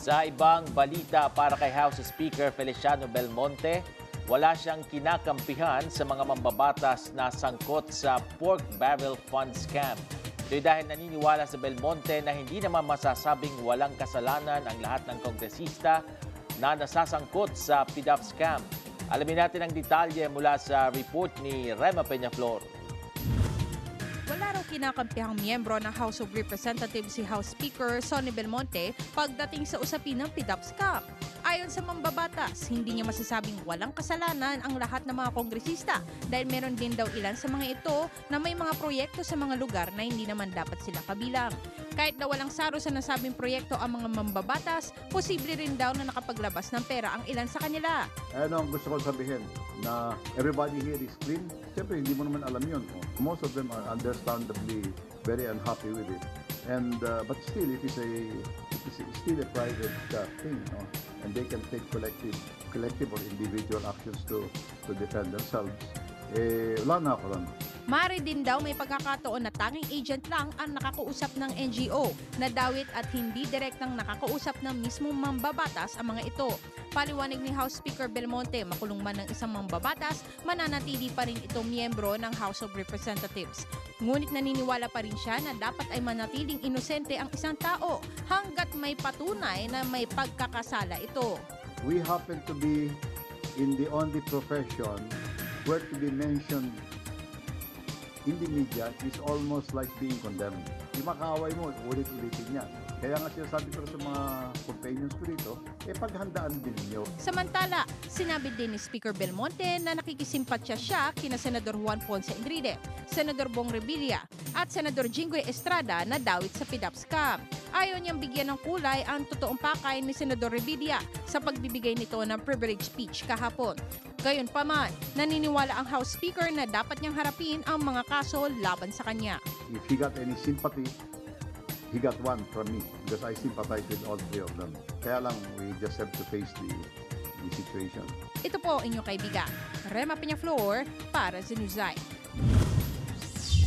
Sa ibang balita para kay House Speaker Feliciano Belmonte, wala siyang kinakampihan sa mga mambabatas na sangkot sa pork barrel fund scam. Ito'y dahil naniniwala sa Belmonte na hindi naman masasabing walang kasalanan ang lahat ng kongresista na nasasangkot sa PDAP scam. Alamin natin ang detalye mula sa report ni Rema Peñaflor. Wala raw kinakampihang miyembro ng House of Representatives si House Speaker Sonny Belmonte pagdating sa usapin ng PDAP scam. Ayon sa mambabatas, hindi niya masasabing walang kasalanan ang lahat ng mga kongresista dahil meron din daw ilan sa mga ito na may mga proyekto sa mga lugar na hindi naman dapat sila kabilang. Kahit na walang saro sa nasabing proyekto ang mga mambabatas, posible rin daw na nakapaglabas ng pera ang ilan sa kanila. Ano ang gusto ko sabihin? Na everybody here is clean? Siyempre, hindi mo naman alam yun. Most of them are understandably very unhappy with it. And but still, it is still a private thing, no? And they can take collective or individual actions to defend themselves. Wala na ako ron. Maaari din daw may pagkakataon na tanging agent lang ang nakakausap ng NGO na dawit at hindi direktang nakakausap ng mismong mambabatas ang mga ito. Paliwanag ni House Speaker Belmonte, makulong man ng isang mambabatas, mananatili pa rin ito miyembro ng House of Representatives. Ngunit naniniwala pa rin siya na dapat ay manatiling inosente ang isang tao hanggat may patunay na may pagkakasala ito. We happen to be in the only profession where to be mentioned in the media is almost like being condemned. Yung makaaway mo, ulit-ulitin yan. Kaya nga sinasabi ko sa mga companions ko dito, paghandaan din niyo. Samantala, sinabi din ni Speaker Belmonte na nakikisimpatya siya kina Senador Juan Ponce Enrile, Senador Bong Revilla at Senador Jinggoy Estrada na dawit sa PDAP scam. Ayaw niyang bigyan ng kulay ang totoong pakay ni Senador Revilla sa pagbibigay nito ng privilege speech kahapon. Gayunpaman, naniniwala ang House Speaker na dapat niyang harapin ang mga kaso laban sa kanya. If he got any sympathy, he got one from me because I sympathize with all three of them. Kaya lang, we just have to face the situation. Ito po ang inyong kaibigan, Rema Peñaflor para sa Newseye.